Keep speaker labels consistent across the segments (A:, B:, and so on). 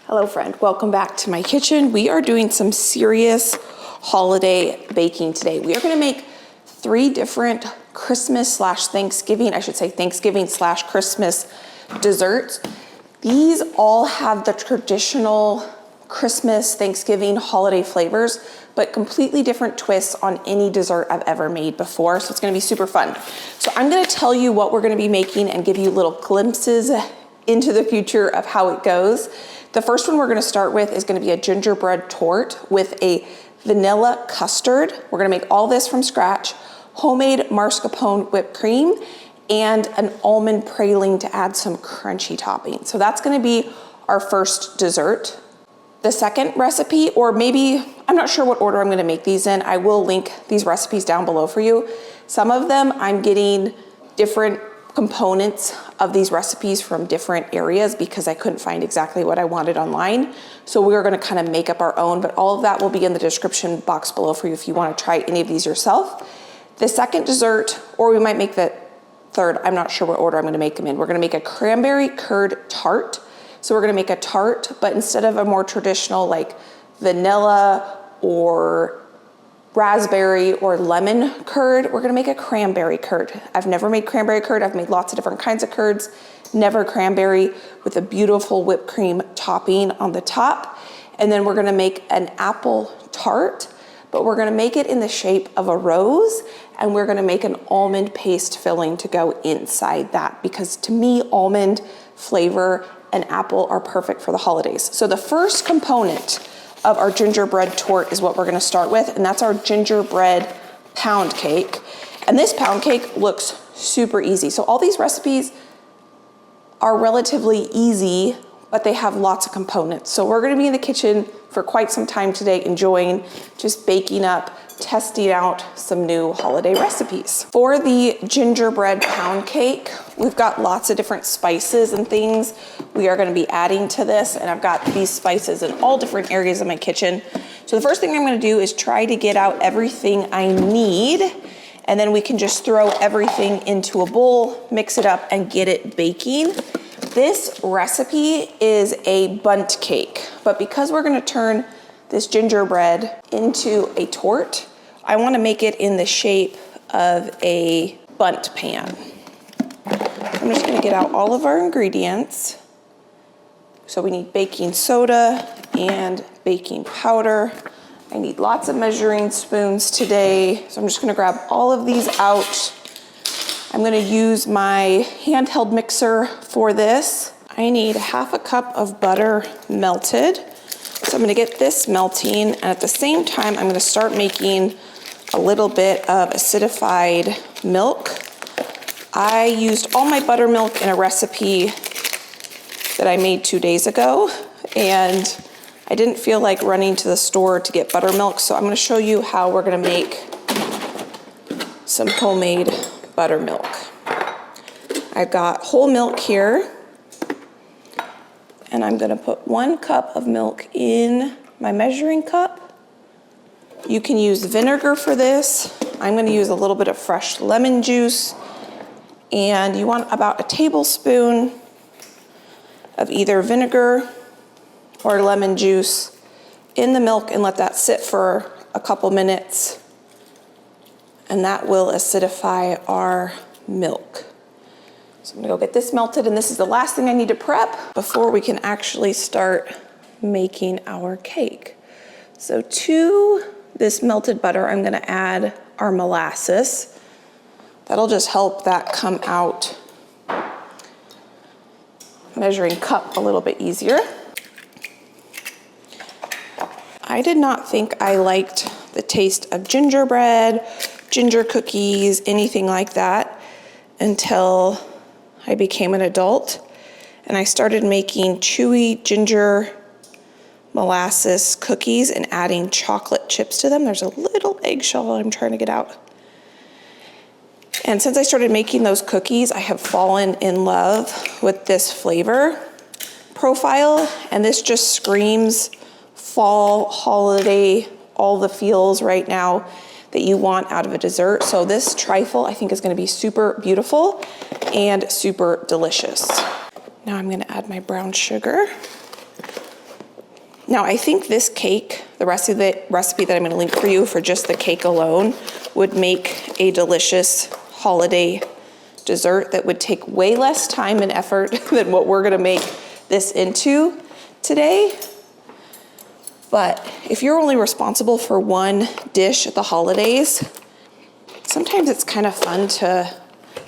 A: Hello friend, welcome back to my kitchen. We are doing some serious holiday baking today. We are gonna make 3 different Thanksgiving slash Christmas desserts. These all have the traditional Christmas, Thanksgiving, holiday flavors, but completely different twists on any dessert I've ever made before. So it's gonna be super fun. So I'm gonna tell you what we're gonna be making and give you little glimpses into the future of how it goes. The first one we're gonna start with is gonna be a gingerbread tort with a vanilla custard. We're gonna make all this from scratch, homemade mascarpone whipped cream, and an almond praline to add some crunchy topping. So that's gonna be our first dessert. The second recipe, or maybe, I'm not sure what order I'm gonna make these in. I will link these recipes down below for you. Some of them I'm getting different components of these recipes from different areas because I couldn't find exactly what I wanted online. So we're gonna kind of make up our own, but all of that will be in the description box below for you if you wanna try any of these yourself. The second dessert, or we might make the third, I'm not sure what order I'm gonna make them in. We're gonna make a cranberry curd tart. So we're gonna make a tart, but instead of a more traditional like vanilla or raspberry or lemon curd, we're gonna make a cranberry curd. I've never made cranberry curd. I've made lots of different kinds of curds, never cranberry, with a beautiful whipped cream topping on the top. And then we're gonna make an apple tart, but we're gonna make it in the shape of a rose, and we're gonna make an almond paste filling to go inside that, because to me, almond flavor and apple are perfect for the holidays. So the first component of our gingerbread tort is what we're gonna start with, and that's our gingerbread pound cake. And this pound cake looks super easy. So all these recipes are relatively easy, but they have lots of components. So we're gonna be in the kitchen for quite some time today, enjoying just baking up, testing out some new holiday recipes. For the gingerbread pound cake, we've got lots of different spices and things we are gonna be adding to this, and I've got these spices in all different areas of my kitchen. So the first thing I'm gonna do is try to get out everything I need, and then we can just throw everything into a bowl, mix it up, and get it baking. This recipe is a bundt cake, but because we're gonna turn this gingerbread into a tort, I wanna make it in the shape of a bundt pan. I'm just gonna get out all of our ingredients. So we need baking soda and baking powder. I need lots of measuring spoons today. So I'm just gonna grab all of these out. I'm gonna use my handheld mixer for this. I need 1/2 cup of butter melted. So I'm gonna get this melting, and at the same time, I'm gonna start making a little bit of acidified milk. I used all my buttermilk in a recipe that I made 2 days ago, and I didn't feel like running to the store to get buttermilk, so I'm gonna show you how we're gonna make some homemade buttermilk. I've got whole milk here, and I'm gonna put 1 cup of milk in my measuring cup. You can use vinegar for this. I'm gonna use a little bit of fresh lemon juice, and you want about 1 tablespoon of either vinegar or lemon juice in the milk, and let that sit for a couple minutes, and that will acidify our milk. So I'm gonna go get this melted, and this is the last thing I need to prep before we can actually start making our cake. So to this melted butter, I'm gonna add our molasses. That'll just help that come out measuring cup a little bit easier. I did not think I liked the taste of gingerbread, ginger cookies, anything like that until I became an adult, and I started making chewy ginger molasses cookies and adding chocolate chips to them. There's a little eggshell I'm trying to get out. And since I started making those cookies, I have fallen in love with this flavor profile, and this just screams fall, holiday, all the feels right now that you want out of a dessert. So this trifle I think is gonna be super beautiful and super delicious. Now I'm gonna add my brown sugar. Now I think this cake, the recipe that I'm gonna link for you for just the cake alone, would make a delicious holiday dessert that would take way less time and effort than what we're gonna make this into today. But if you're only responsible for one dish at the holidays, sometimes it's kind of fun to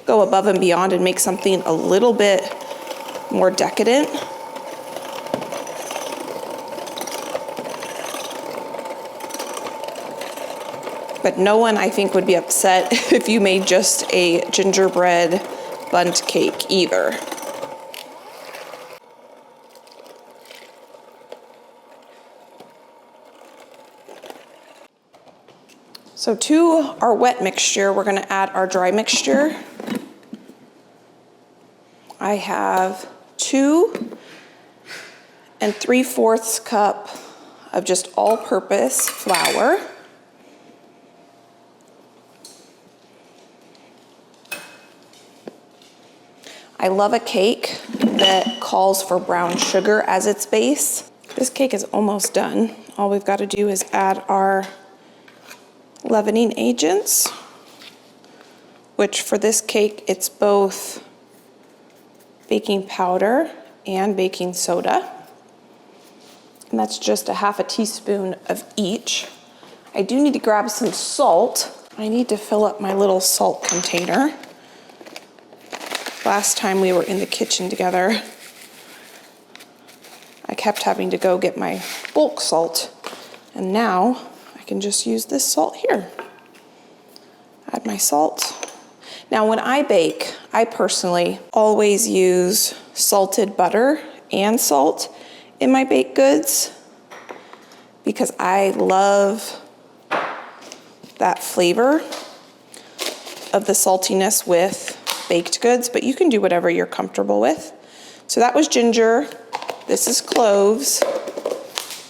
A: go above and beyond and make something a little bit more decadent. But no one, I think, would be upset if you made just a gingerbread bundt cake either. So to our wet mixture, we're gonna add our dry mixture. I have 2 3/4 cup of just all-purpose flour. I love a cake that calls for brown sugar as its base. This cake is almost done. All we've got to do is add our leavening agents, which for this cake, it's both baking powder and baking soda. And that's just a half a teaspoon of each. I do need to grab some salt. I need to fill up my little salt container. Last time we were in the kitchen together, I kept having to go get my bulk salt, and now I can just use this salt here. Add my salt. Now when I bake, I personally always use salted butter and salt in my baked goods because I love that flavor of the saltiness with baked goods, but you can do whatever you're comfortable with. So that was ginger. This is cloves.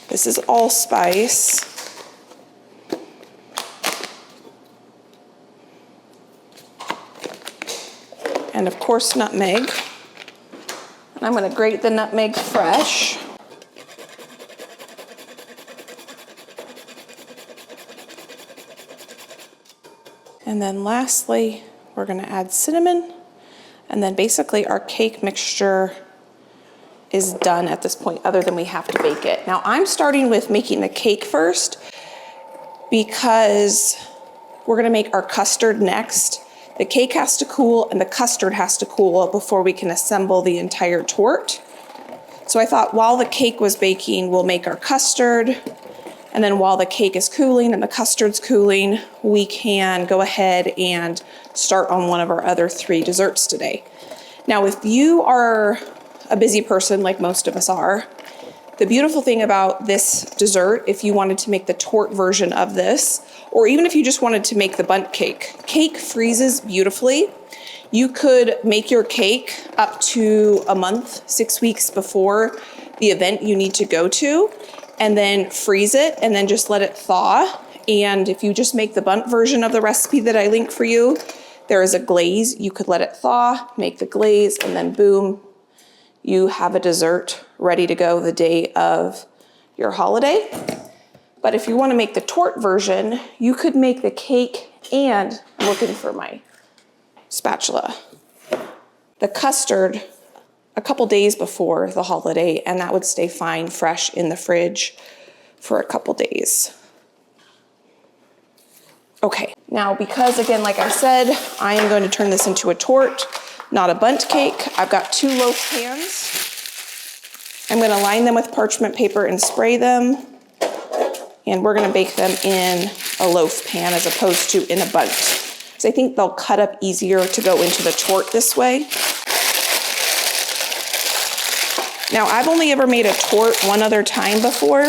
A: This is allspice. And of course, nutmeg. And I'm gonna grate the nutmeg fresh. And then lastly, we're gonna add cinnamon, and then basically our cake mixture is done at this point, other than we have to bake it. Now I'm starting with making the cake first because we're gonna make our custard next. The cake has to cool and the custard has to cool before we can assemble the entire tort. So I thought while the cake was baking, we'll make our custard, and then while the cake is cooling and the custard's cooling, we can go ahead and start on one of our other 3 desserts today. Now, if you are a busy person like most of us are, the beautiful thing about this dessert, if you wanted to make the tort version of this, or even if you just wanted to make the bundt cake, cake freezes beautifully. You could make your cake up to a month, 6 weeks before the event you need to go to, and then freeze it and then just let it thaw. And if you just make the bundt version of the recipe that I link for you, there is a glaze. You could let it thaw, make the glaze, and then boom, you have a dessert ready to go the day of your holiday. But if you want to make the tort version, you could make the cake and, I'm looking for my spatula, the custard a couple days before the holiday, and that would stay fine, fresh in the fridge for a couple days. Okay, now because again, like I said, I am going to turn this into a tort, not a bundt cake. I've got 2 loaf pans. I'm gonna line them with parchment paper and spray them, and we're gonna bake them in a loaf pan as opposed to in a bundt. So I think they'll cut up easier to go into the tort this way. Now, I've only ever made a tort one other time before,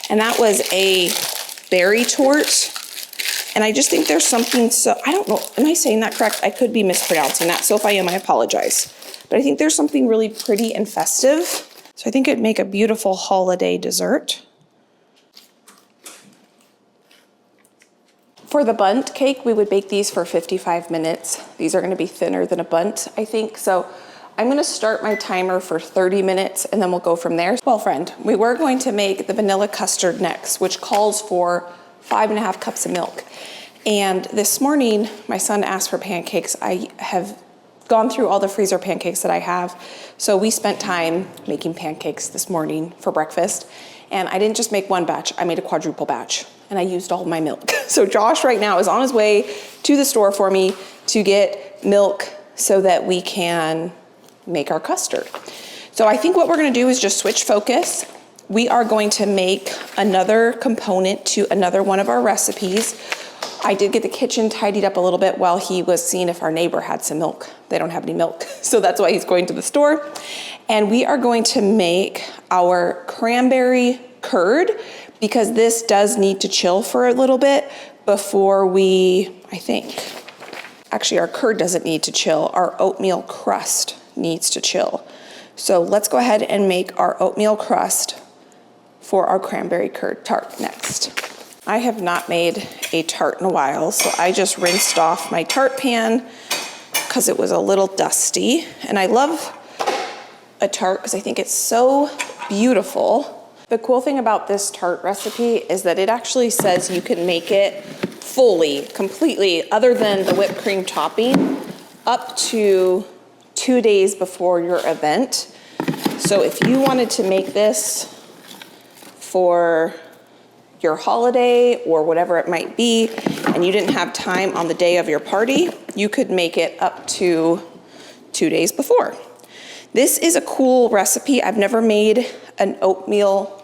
A: and that was a berry tort. And I just think there's something so, I don't know, am I saying that correct? I could be mispronouncing that, so if I am, I apologize. But I think there's something really pretty and festive. So I think it'd make a beautiful holiday dessert. For the bundt cake, we would bake these for 55 minutes. These are gonna be thinner than a bundt, I think. So I'm gonna start my timer for 30 minutes and then we'll go from there. Well, friend, we were going to make the vanilla custard next, which calls for 5.5 cups of milk. And this morning, my son asked for pancakes. I have gone through all the freezer pancakes that I have. So we spent time making pancakes this morning for breakfast. And I didn't just make one batch, I made a quadruple batch. And I used all of my milk. So Josh right now is on his way to the store for me to get milk so that we can make our custard. So I think what we're gonna do is just switch focus. We are going to make another component to another one of our recipes. I did get the kitchen tidied up a little bit while he was seeing if our neighbor had some milk. They don't have any milk, so that's why he's going to the store. And we are going to make our cranberry curd, because this does need to chill for a little bit before actually our curd doesn't need to chill, our oatmeal crust needs to chill. So let's go ahead and make our oatmeal crust for our cranberry curd tart next. I have not made a tart in a while, so I just rinsed off my tart pan because it was a little dusty. And I love a tart because I think it's so beautiful. The cool thing about this tart recipe is that it actually says you can make it fully, completely, other than the whipped cream topping, up to 2 days before your event. So if you wanted to make this for your holiday or whatever it might be, and you didn't have time on the day of your party, you could make it up to 2 days before. This is a cool recipe. I've never made an oatmeal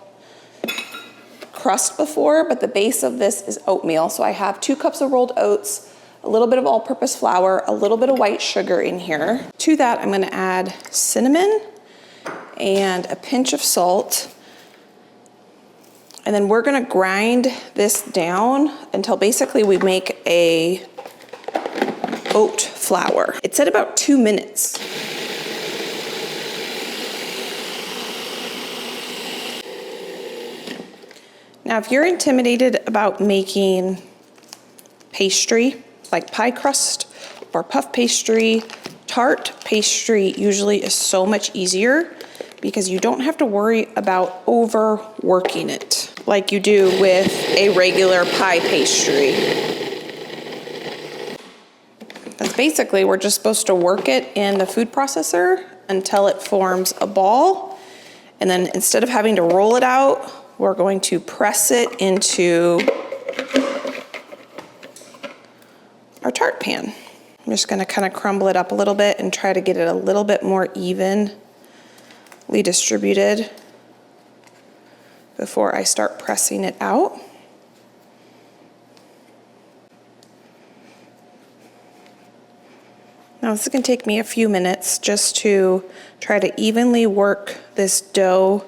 A: crust before, but the base of this is oatmeal. So I have 2 cups of rolled oats, a little bit of all-purpose flour, a little bit of white sugar in here. To that, I'm gonna add cinnamon and a pinch of salt. And then we're gonna grind this down until basically we make a oat flour. It said about 2 minutes. Now, if you're intimidated about making pastry, like pie crust or puff pastry, tart pastry usually is so much easier because you don't have to worry about overworking it like you do with a regular pie pastry. That's basically, we're just supposed to work it in the food processor until it forms a ball. And then instead of having to roll it out, we're going to press it into our tart pan. I'm just gonna kind of crumble it up a little bit and try to get it a little bit more evenly distributed before I start pressing it out. Now this is gonna take me a few minutes just to try to evenly work this dough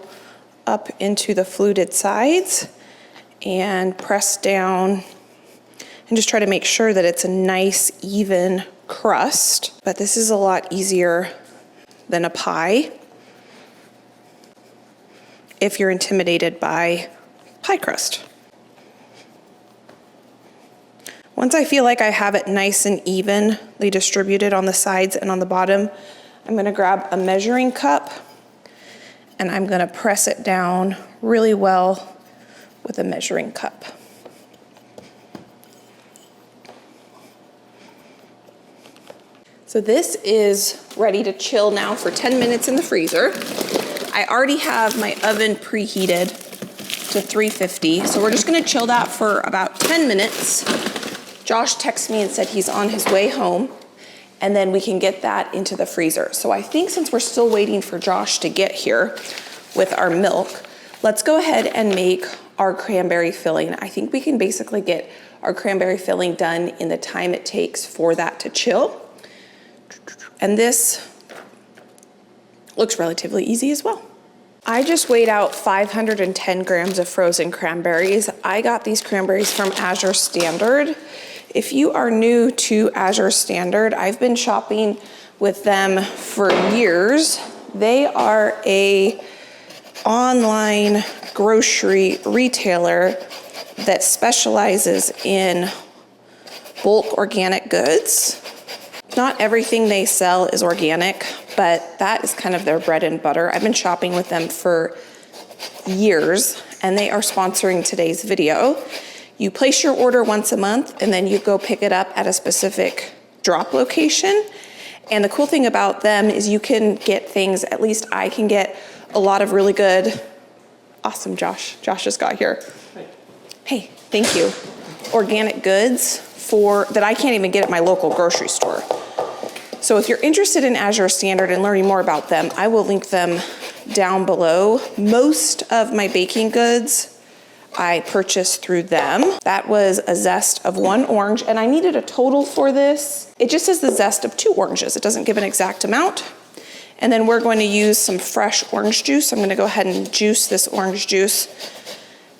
A: up into the fluted sides and press down and just try to make sure that it's a nice even crust. But this is a lot easier than a pie if you're intimidated by pie crust. Once I feel like I have it nice and evenly distributed on the sides and on the bottom, I'm gonna grab a measuring cup and I'm gonna press it down really well with a measuring cup. So this is ready to chill now for 10 minutes in the freezer. I already have my oven preheated to 350, so we're just gonna chill that for about 10 minutes. Josh texted me and said he's on his way home, and then we can get that into the freezer. So I think since we're still waiting for Josh to get here with our milk, let's go ahead and make our cranberry filling. I think we can basically get our cranberry filling done in the time it takes for that to chill. And this looks relatively easy as well. I just weighed out 510 grams of frozen cranberries. I got these cranberries from Azure Standard. If you are new to Azure Standard, I've been shopping with them for years. They are a online grocery retailer that specializes in bulk organic goods. Not everything they sell is organic, but that is kind of their bread and butter. I've been shopping with them for years, and they are sponsoring today's video. You place your order once a month, and then you go pick it up at a specific drop location. And the cool thing about them is you can get things, at least I can get a lot of really good, awesome, Josh just got here. Hey, thank you. Organic goods that I can't even get at my local grocery store. So if you're interested in Azure Standard and learning more about them, I will link them down below. Most of my baking goods I purchased through them. That was a zest of 1 orange, and I needed a total for this. It just says the zest of 2 oranges. It doesn't give an exact amount. And then we're going to use some fresh orange juice. I'm going to go ahead and juice this orange juice.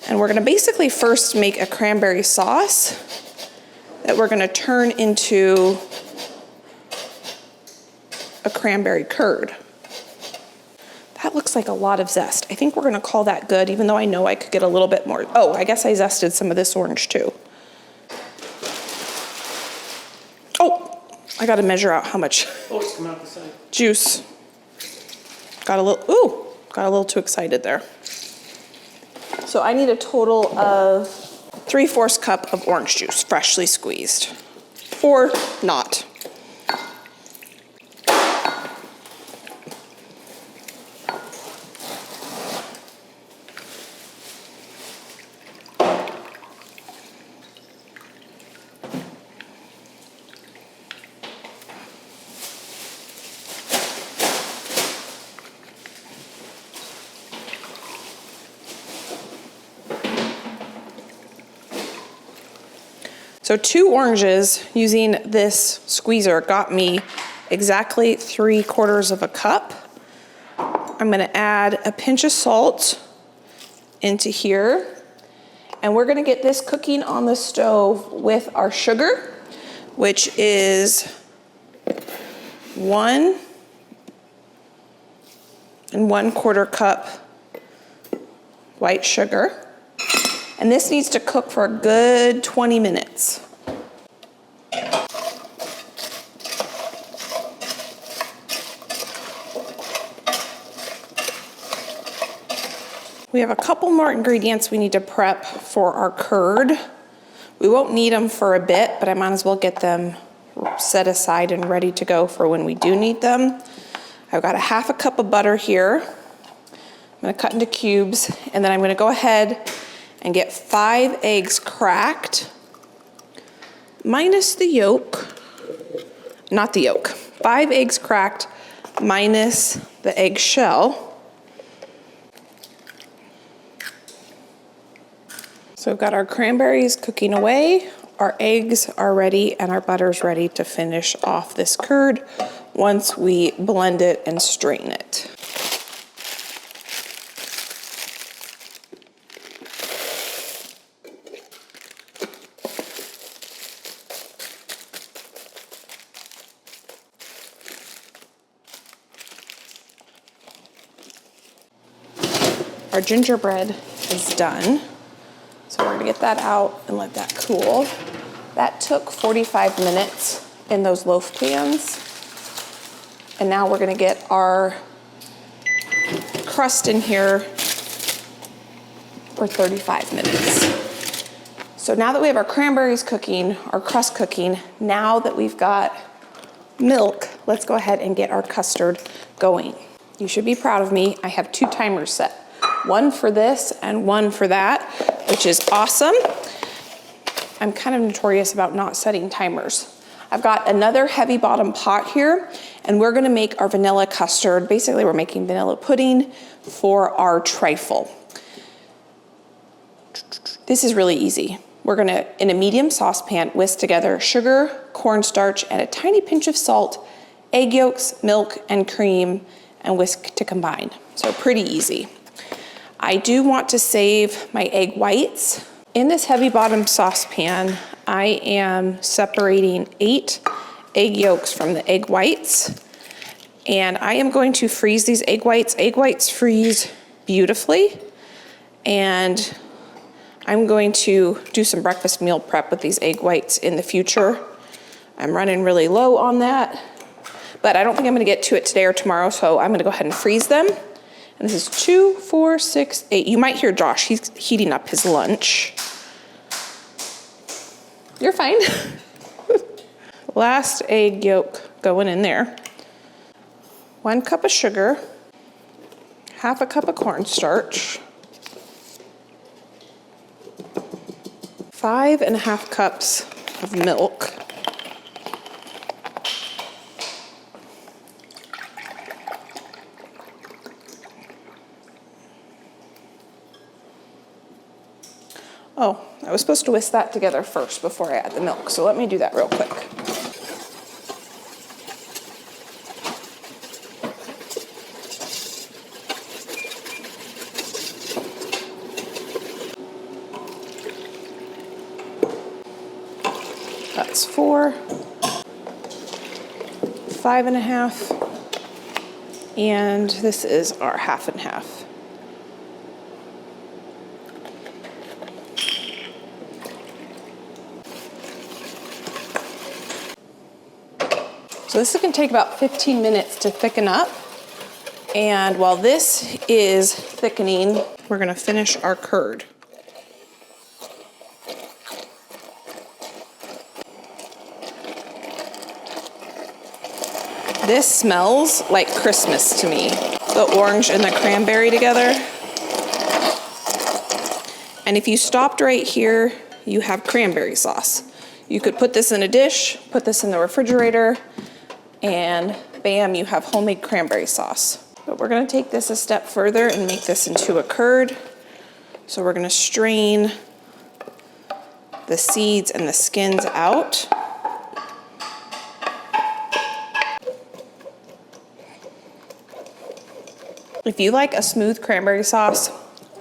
A: And we're going to basically first make a cranberry sauce that we're going to turn into a cranberry curd. That looks like a lot of zest. I think we're gonna call that good, even though I know I could get a little bit more. Oh, I guess I zested some of this orange too. Oh, I gotta measure out how much
B: it's come out the side.
A: Juice. Got a little too excited there. So I need a total of 3/4 cup of orange juice, freshly squeezed, or not. So 2 oranges using this squeezer got me exactly 3/4 cup. I'm gonna add a pinch of salt into here, and we're gonna get this cooking on the stove with our sugar, which is 1 1/4 cup white sugar. And this needs to cook for a good 20 minutes. We have a couple more ingredients we need to prep for our curd. We won't need them for a bit, but I might as well get them set aside and ready to go for when we do need them. I've got a 1/2 cup of butter here. I'm gonna cut into cubes, and then I'm gonna go ahead and get 5 eggs cracked, minus the yolk, not the yolk, 5 eggs cracked minus the egg shell. So we've got our cranberries cooking away, our eggs are ready, and our butter's ready to finish off this curd once we blend it and strain it. Our gingerbread is done. So we're gonna get that out and let that cool. That took 45 minutes in those loaf pans. And now we're gonna get our crust in here for 35 minutes. So now that we have our cranberries cooking, our crust cooking, now that we've got milk, let's go ahead and get our custard going. You should be proud of me. I have 2 timers set. 1 for this and 1 for that, which is awesome. I'm kind of notorious about not setting timers. I've got another heavy bottom pot here, and we're gonna make our vanilla custard. Basically, we're making vanilla pudding for our trifle. This is really easy. We're gonna, in a medium saucepan, whisk together sugar, cornstarch, and a tiny pinch of salt, egg yolks, milk, and cream, and whisk to combine. So pretty easy. I do want to save my egg whites. In this heavy bottom saucepan, I am separating 8 egg yolks from the egg whites. And I am going to freeze these egg whites. Egg whites freeze beautifully. And I'm going to do some breakfast meal prep with these egg whites in the future. I'm running really low on that, but I don't think I'm gonna get to it today or tomorrow, so I'm gonna go ahead and freeze them. And this is 2, 4, 6, 8. You might hear Josh, he's heating up his lunch. You're fine. Last egg yolk going in there. 1 cup of sugar, 1/2 cup of cornstarch, 5.5 cups of milk, oh, I was supposed to whisk that together first before I add the milk, so let me do that real quick. That's 4, 5.5, and this is our 1/2 and 1/2. So this is gonna take about 15 minutes to thicken up. And while this is thickening, we're gonna finish our curd. This smells like Christmas to me. The orange and the cranberry together. And if you stopped right here, you have cranberry sauce. You could put this in a dish, put this in the refrigerator, and bam, you have homemade cranberry sauce. But we're gonna take this a step further and make this into a curd. So we're gonna strain the seeds and the skins out. If you like a smooth cranberry sauce,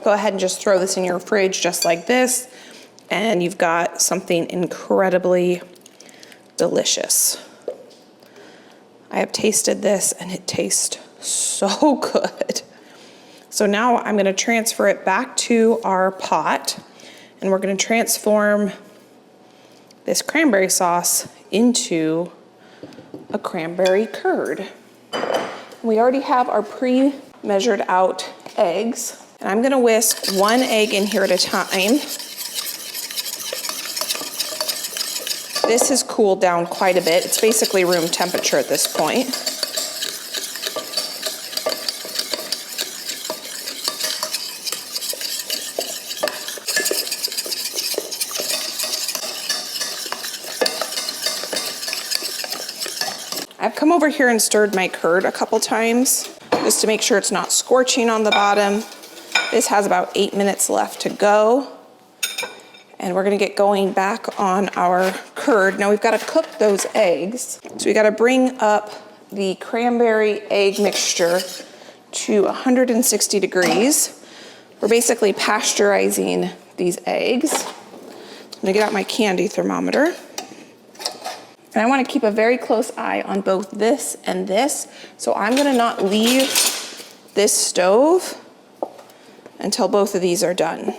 A: go ahead and just throw this in your fridge just like this, and you've got something incredibly delicious. I have tasted this and it tastes so good. So now I'm gonna transfer it back to our pot, and we're gonna transform this cranberry sauce into a cranberry curd. We already have our pre-measured out eggs, and I'm gonna whisk 1 egg in here at a time. This has cooled down quite a bit. It's basically room temperature at this point. I've come over here and stirred my curd a couple times just to make sure it's not scorching on the bottom. This has about 8 minutes left to go. And we're gonna get going back on our curd. Now we've gotta cook those eggs. So we gotta bring up the cranberry egg mixture to 160 degrees. We're basically pasteurizing these eggs. I'm gonna get out my candy thermometer. And I wanna keep a very close eye on both this and this. So I'm gonna not leave this stove until both of these are done.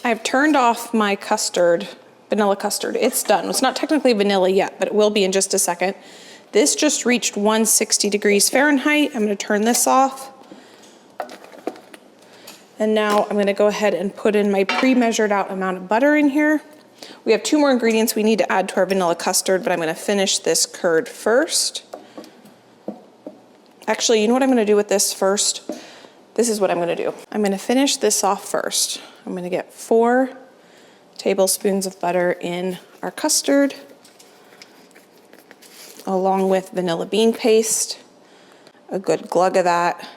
A: I've turned off my custard, vanilla custard. It's done. It's not technically vanilla yet, but it will be in just a second. This just reached 160 degrees Fahrenheit. I'm gonna turn this off. And now I'm gonna go ahead and put in my pre-measured out amount of butter in here. We have 2 more ingredients we need to add to our vanilla custard, but I'm gonna finish this curd first. Actually, you know what I'm gonna do with this first? This is what I'm gonna do. I'm gonna finish this off first. I'm gonna get 4 tablespoons of butter in our custard, along with vanilla bean paste, a good glug of that.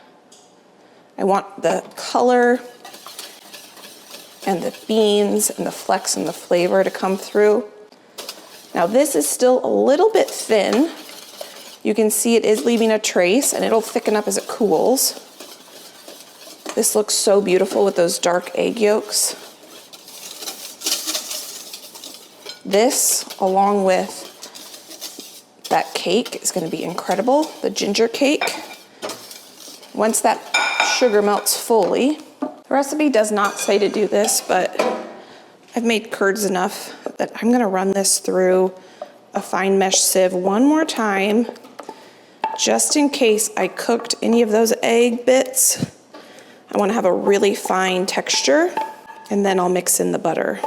A: I want the color and the beans and the flecks and the flavor to come through. Now this is still a little bit thin, You can see it is leaving a trace, and it'll thicken up as it cools. This looks so beautiful with those dark egg yolks. This, along with that cake, is going to be incredible, the ginger cake. Once that sugar melts fully, the recipe does not say to do this, but I've made curds enough that I'm going to run this through a fine mesh sieve one more time, just in case I cooked any of those egg bits. I want to have a really fine texture, and then I'll mix in the butter.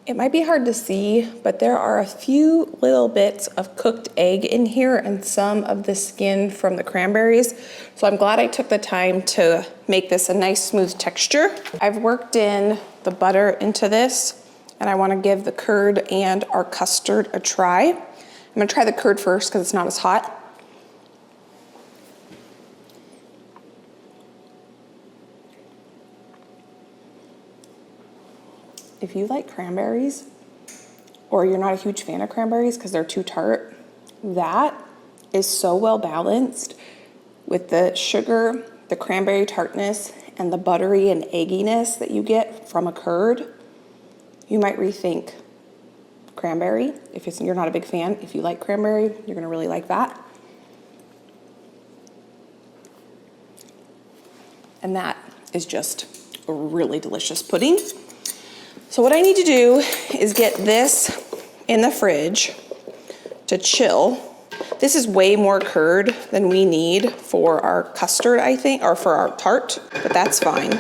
A: It might be hard to see, but there are a few little bits of cooked egg in here and some of the skin from the cranberries. So I'm glad I took the time to make this a nice smooth texture. I've worked in the butter into this, and I want to give the curd and our custard a try. I'm going to try the curd first because it's not as hot. If you like cranberries, or you're not a huge fan of cranberries because they're too tart, that is so well balanced with the sugar, the cranberry tartness, and the buttery and egginess that you get from a curd. You might rethink cranberry if you're not a big fan. If you like cranberry, you're gonna really like that. And that is just a really delicious pudding. So what I need to do is get this in the fridge to chill. This is way more curd than we need for our custard, I think, or for our tart, but that's fine.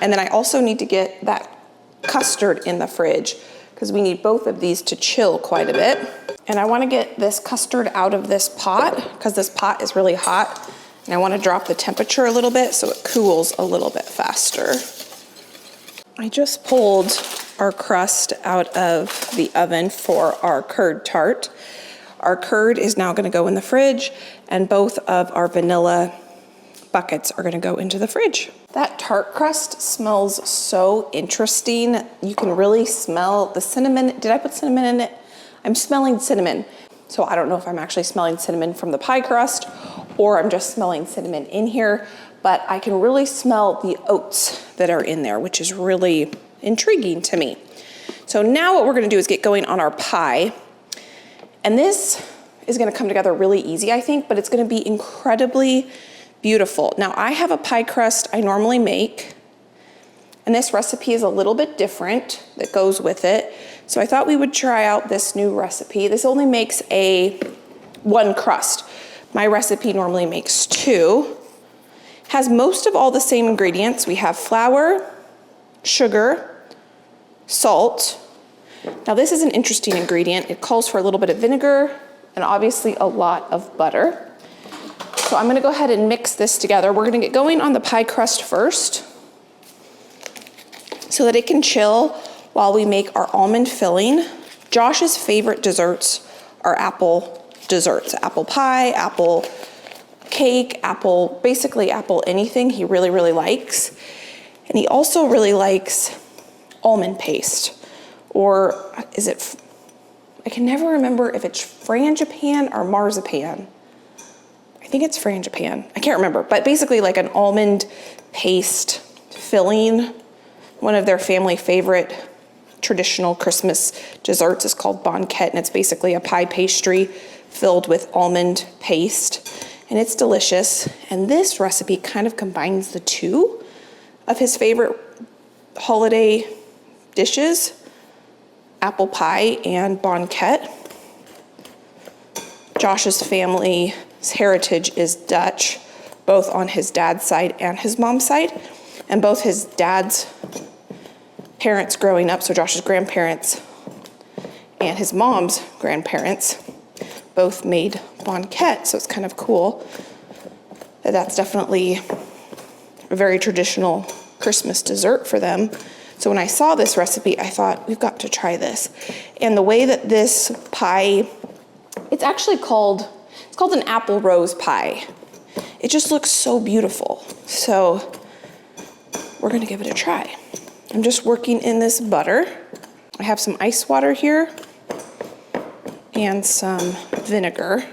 A: And then I also need to get that custard in the fridge because we need both of these to chill quite a bit. And I want to get this custard out of this pot because this pot is really hot, and I want to drop the temperature a little bit so it cools a little bit faster. I just pulled our crust out of the oven for our curd tart. Our curd is now gonna go in the fridge, and both of our vanilla buckets are gonna go into the fridge. That tart crust smells so interesting. You can really smell the cinnamon. Did I put cinnamon in it? I'm smelling cinnamon. So I don't know if I'm actually smelling cinnamon from the pie crust or I'm just smelling cinnamon in here, but I can really smell the oats that are in there, which is really intriguing to me. So now what we're gonna do is get going on our pie. And this is gonna come together really easy, I think, but it's gonna be incredibly beautiful. Now I have a pie crust I normally make, and this recipe is a little bit different that goes with it. So I thought we would try out this new recipe. This only makes one crust. My recipe normally makes two. Has most of all the same ingredients. We have flour, sugar, salt. Now this is an interesting ingredient. It calls for a little bit of vinegar and obviously a lot of butter. So I'm gonna go ahead and mix this together. We're gonna get going on the pie crust first so that it can chill while we make our almond filling. Josh's favorite desserts are apple desserts. Apple pie, apple cake, basically apple anything he really, really likes. And he also really likes almond paste, or I can never remember if it's frangipan or marzipan. I think it's frangipan, I can't remember, but basically like an almond paste filling. One of their family favorite traditional Christmas desserts is called banquette, and it's basically a pie pastry filled with almond paste, and it's delicious. And this recipe kind of combines the two of his favorite holiday dishes, apple pie and banquette. Josh's family's heritage is Dutch, both on his dad's side and his mom's side, and both his dad's parents growing up, so Josh's grandparents and his mom's grandparents, both made banquette, so it's kind of cool that that's definitely a very traditional Christmas dessert for them. So when I saw this recipe, I thought, we've got to try this. And the way that this pie, it's called an apple rose pie. It just looks so beautiful. So we're gonna give it a try. I'm just working in this butter. I have some ice water here and some vinegar.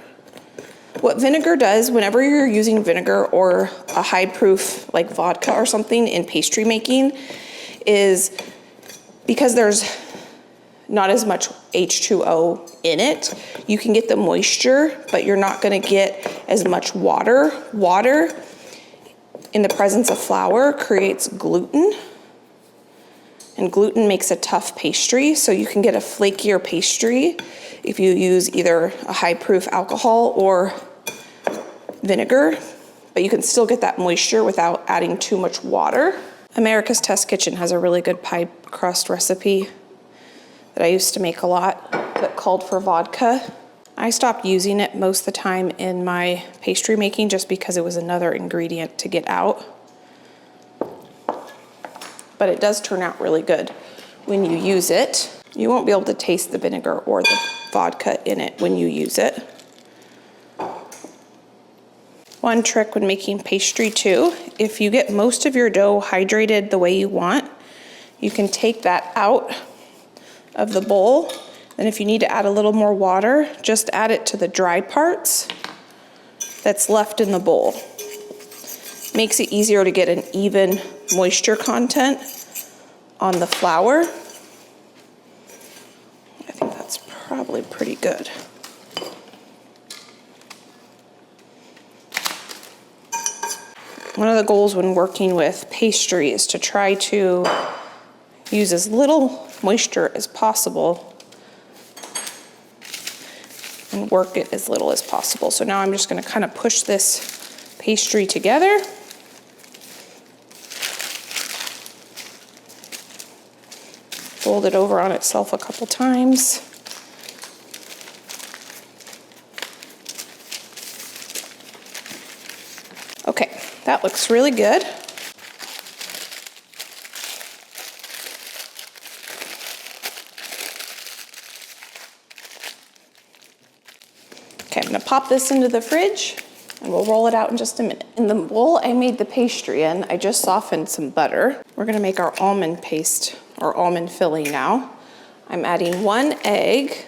A: What vinegar does, whenever you're using vinegar or a high proof like vodka or something in pastry making, is because there's not as much H2O in it, you can get the moisture, but you're not gonna get as much water. Water in the presence of flour creates gluten, and gluten makes a tough pastry, so you can get a flakier pastry if you use either a high proof alcohol or vinegar, but you can still get that moisture without adding too much water. America's Test Kitchen has a really good pie crust recipe that I used to make a lot that called for vodka. I stopped using it most of the time in my pastry making just because it was another ingredient to get out. But it does turn out really good when you use it. You won't be able to taste the vinegar or the vodka in it when you use it. One trick when making pastry too, if you get most of your dough hydrated the way you want, you can take that out of the bowl. And if you need to add a little more water, just add it to the dry parts that's left in the bowl. Makes it easier to get an even moisture content on the flour. I think that's probably pretty good. One of the goals when working with pastry is to try to use as little moisture as possible and work it as little as possible. So now I'm just going to kind of push this pastry together. Fold it over on itself a couple times. Okay, that looks really good. Okay, I'm gonna pop this into the fridge and we'll roll it out in just a minute. In the bowl I made the pastry in, I just softened some butter. We're gonna make our almond paste or almond filling now. I'm adding 1 egg,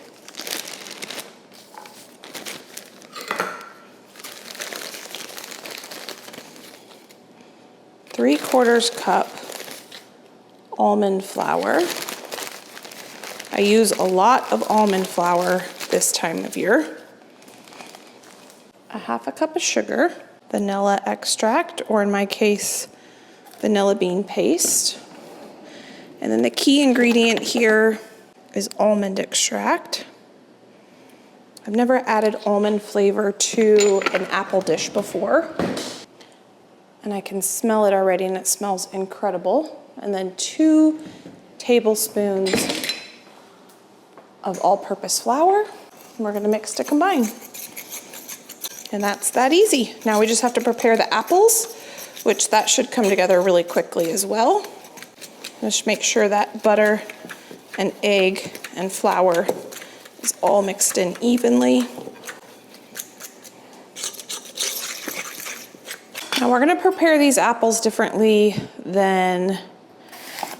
A: ¾ cup almond flour. I use a lot of almond flour this time of year. ½ cup of sugar, vanilla extract, or in my case, vanilla bean paste. And then the key ingredient here is almond extract. I've never added almond flavor to an apple dish before. And I can smell it already and it smells incredible. And then 2 tablespoons of all-purpose flour. And we're gonna mix to combine. And that's that easy. Now we just have to prepare the apples, which that should come together really quickly as well. Just make sure that butter and egg and flour is all mixed in evenly. Now we're gonna prepare these apples differently than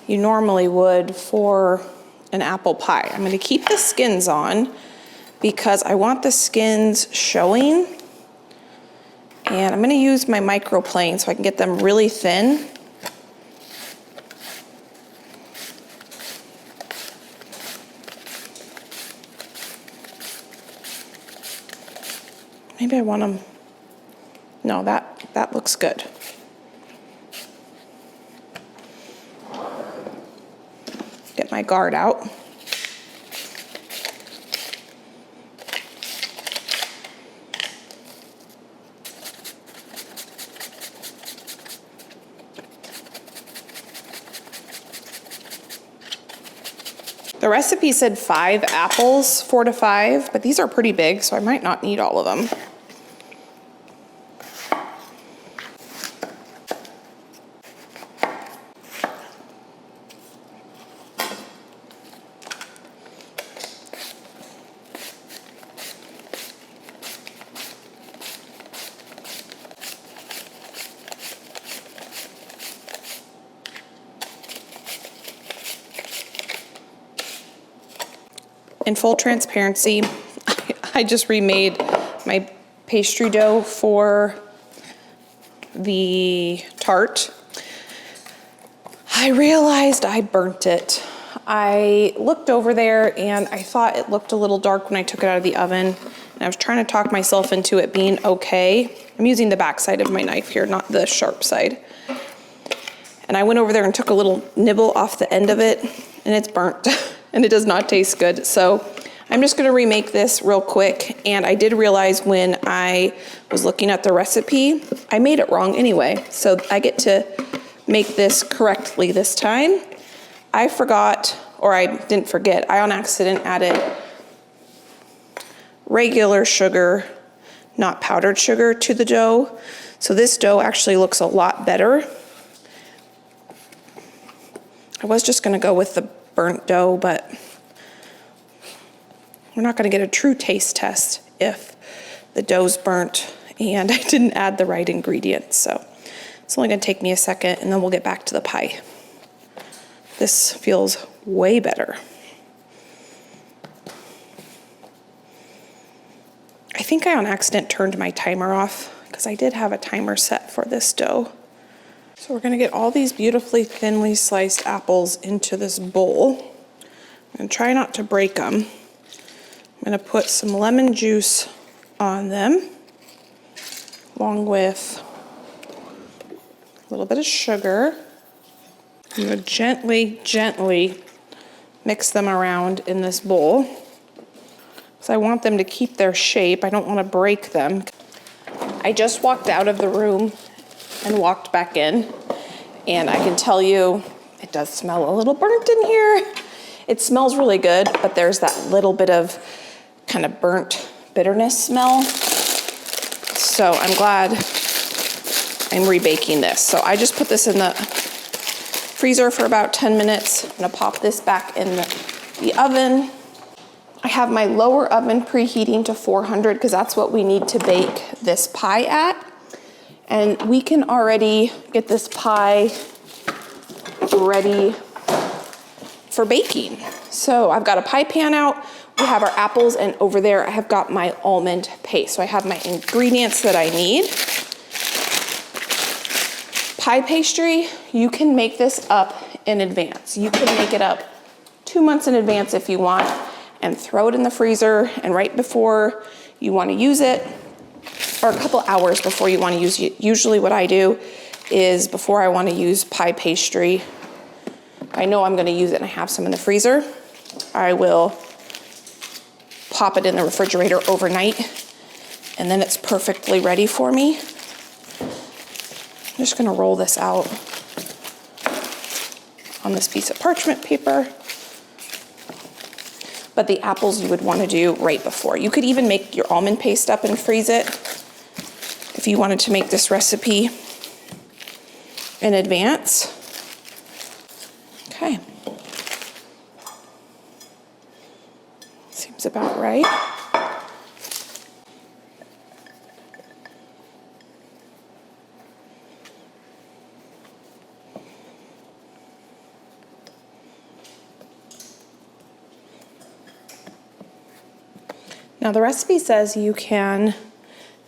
A: you normally would for an apple pie. I'm gonna keep the skins on because I want the skins showing. And I'm gonna use my microplane so I can get them really thin. Maybe I want them, no, that looks good. Get my guard out. The recipe said 5 apples, 4 to 5, but these are pretty big, so I might not need all of them. in full transparency, I just remade my pastry dough for the tart. I realized I burnt it. I looked over there and I thought it looked a little dark when I took it out of the oven. And I was trying to talk myself into it being okay. I'm using the back side of my knife here, not the sharp side. And I went over there and took a little nibble off the end of it, and it's burnt and it does not taste good. So I'm just gonna remake this real quick. And I did realize when I was looking at the recipe, I made it wrong anyway. So I get to make this correctly this time. I forgot, or I didn't forget, I on accident added regular sugar, not powdered sugar, to the dough. So this dough actually looks a lot better. I was just gonna go with the burnt dough, but we're not gonna get a true taste test if the dough's burnt and I didn't add the right ingredients. So it's only gonna take me a second and then we'll get back to the pie. This feels way better. I think I on accident turned my timer off because I did have a timer set for this dough. So we're gonna get all these beautifully thinly sliced apples into this bowl. I'm gonna try not to break them. I'm gonna put some lemon juice on them, along with a little bit of sugar. I'm gonna gently mix them around in this bowl because I want them to keep their shape. I don't want to break them. I just walked out of the room and walked back in, and I can tell you it does smell a little burnt in here. It smells really good, but there's that little bit of kind of burnt bitterness smell. So I'm glad I'm rebaking this. So I just put this in the freezer for about 10 minutes. I'm gonna pop this back in the oven. I have my lower oven preheating to 400 because that's what we need to bake this pie at. And we can already get this pie ready for baking. So I've got a pie pan out, we have our apples, and over there I have got my almond paste. So I have my ingredients that I need. Pie pastry, you can make this up in advance. You can make it up 2 months in advance if you want and throw it in the freezer, and right before you want to use it, or a couple hours before you want to use it. Usually what I do is before I want to use pie pastry, I know I'm going to use it and I have some in the freezer, I will pop it in the refrigerator overnight, and then it's perfectly ready for me. I'm just gonna roll this out on this piece of parchment paper. But the apples you would wanna do right before. You could even make your almond paste up and freeze it if you wanted to make this recipe in advance. Okay. Seems about right. Now the recipe says you can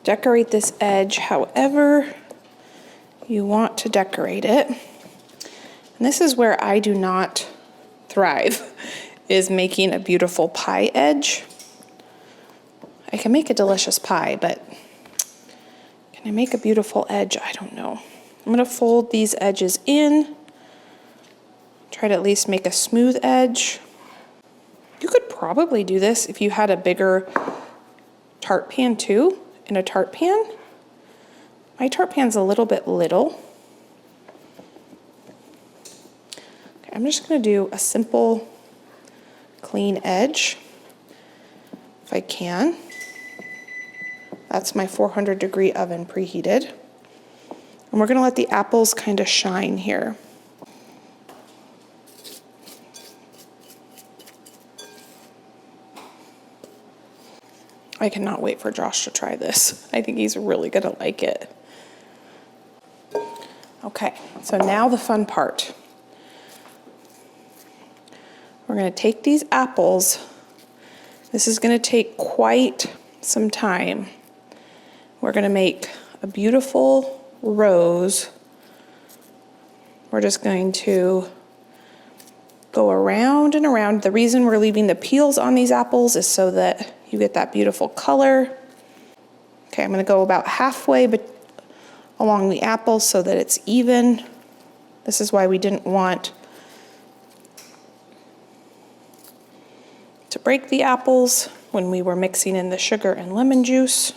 A: decorate this edge however you want to decorate it. And this is where I do not thrive, is making a beautiful pie edge. I can make a delicious pie, but can I make a beautiful edge? I don't know. I'm gonna fold these edges in, try to at least make a smooth edge. You could probably do this if you had a bigger tart pan too, in a tart pan. My tart pan's a little bit little. Okay, I'm just gonna do a simple, clean edge, if I can. That's my 400-degree oven preheated. And we're gonna let the apples kind of shine here. I cannot wait for Josh to try this. I think he's really gonna like it. Okay, so now the fun part. We're gonna take these apples This is going to take quite some time. We're going to make a beautiful rose. We're just going to go around and around. The reason we're leaving the peels on these apples is so that you get that beautiful color. Okay, I'm going to go about halfway along the apples so that it's even. This is why we didn't want to break the apples when we were mixing in the sugar and lemon juice.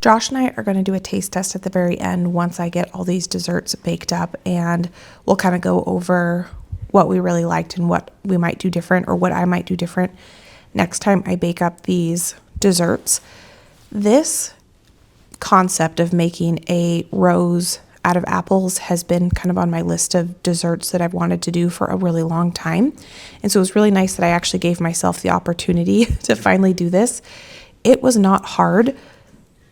B: Josh and I are going to do a taste test at the very end once I get all these desserts baked up, and we'll kind of go over what we really liked and what we might do different, or what I might do different next time I bake up these desserts. This concept of making a rose out of apples has been kind of on my list of desserts that I've wanted to do for a really long time. And so it was really nice that I actually gave myself the opportunity to finally do this. It was not hard,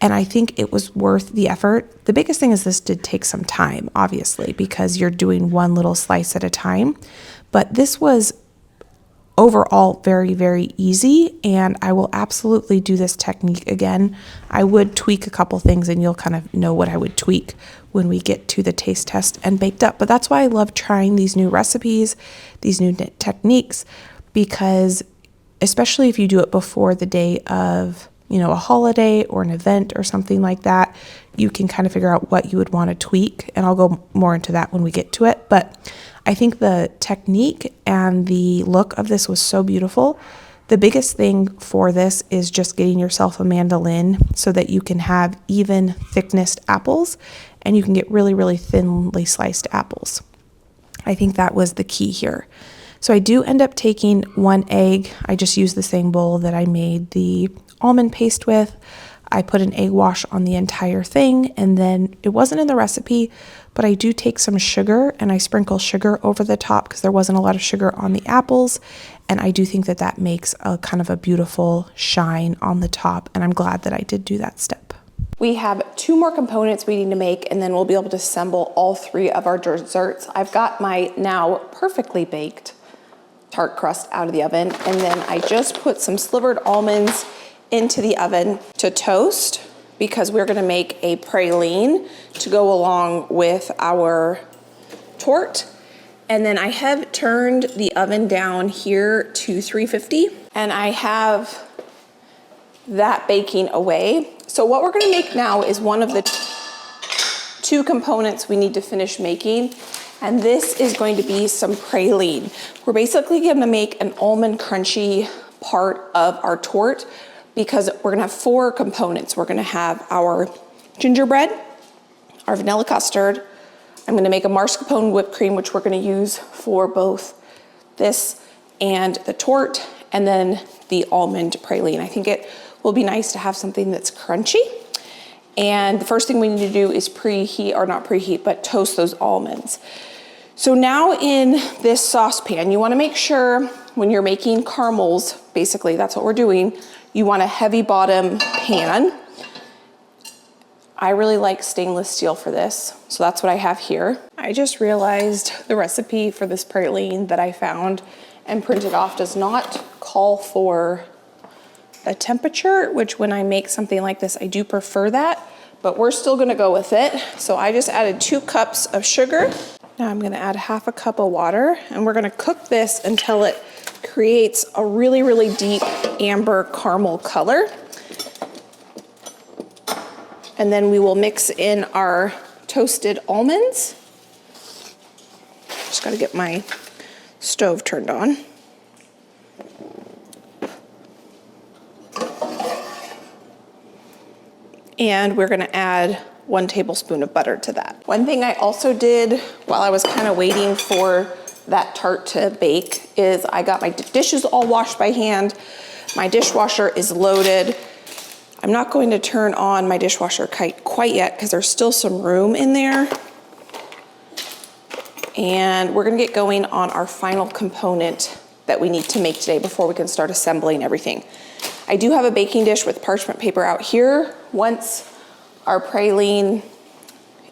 B: and I think it was worth the effort. The biggest thing is this did take some time, obviously, because you're doing one little slice at a time. But this was overall very, very easy, and I will absolutely do this technique again. I would tweak a couple things, and you'll kind of know what I would tweak when we get to the taste test and baked up. But that's why I love trying these new recipes, these new techniques, because especially if you do it before the day of, a holiday or an event or something like that, you can kind of figure out what you would want to tweak, and I'll go more into that when we get to it. But I think the technique and the look of this was so beautiful. The biggest thing for this is just getting yourself a mandolin so that you can have even thickness apples, and you can get really, really thinly sliced apples. I think that was the key here. So I do end up taking 1 egg. I just use the same bowl that I made the almond paste with. I put an egg wash on the entire thing, and then it wasn't in the recipe, but I do take some sugar and I sprinkle sugar over the top because there wasn't a lot of sugar on the apples, and I do think that that makes a kind of a beautiful shine on the top, and I'm glad that I did do that step.
A: We have 2 more components we need to make, and then we'll be able to assemble all 3 of our desserts. I've got my now perfectly baked tart crust out of the oven, and then I just put some slivered almonds into the oven to toast, because we're going to make a praline to go along with our tort. And then I have turned the oven down here to 350, and I have that baking away. So what we're going to make now is one of the 2 components we need to finish making, and this is going to be some praline. We're basically going to make an almond crunchy part of our tort, because we're gonna have 4 components. We're gonna have our gingerbread, our vanilla custard. I'm gonna make a mascarpone whipped cream, which we're gonna use for both this and the tort, and then the almond praline. I think it will be nice to have something that's crunchy. And the first thing we need to do is toast those almonds. So now in this saucepan, you wanna make sure when you're making caramels, basically that's what we're doing, you want a heavy bottom pan. I really like stainless steel for this, so that's what I have here. I just realized the recipe for this praline that I found and printed off does not call for a temperature, which when I make something like this, I do prefer that, but we're still gonna go with it. So I just added 2 cups of sugar. Now I'm gonna add 1/2 cup of water, and we're gonna cook this until it creates a really, really deep amber caramel color. And then we will mix in our toasted almonds. Just gotta get my stove turned on. And we're gonna add 1 tablespoon of butter to that. One thing I also did while I was kind of waiting for that tart to bake is I got my dishes all washed by hand. My dishwasher is loaded. I'm not going to turn on my dishwasher quite yet because there's still some room in there. And we're gonna get going on our final component that we need to make today before we can start assembling everything. I do have a baking dish with parchment paper out here. Once our praline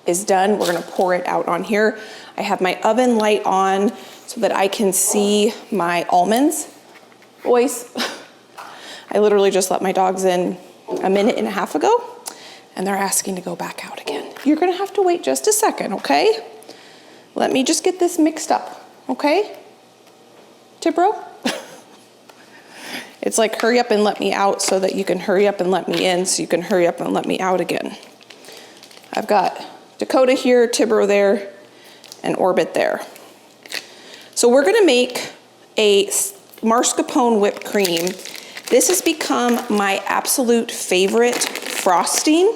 A: is done, we're gonna pour it out on here. I have my oven light on so that I can see my almonds. Boys, I literally just let my dogs in a minute and a half ago, and they're asking to go back out again. You're gonna have to wait just a second, okay? Let me just get this mixed up, okay? Tibro? It's like hurry up and let me out so that you can hurry up and let me in so you can hurry up and let me out again. I've got Dakota here, Tibro there, and Orbit there. So we're gonna make a mascarpone whipped cream. This has become my absolute favorite frosting,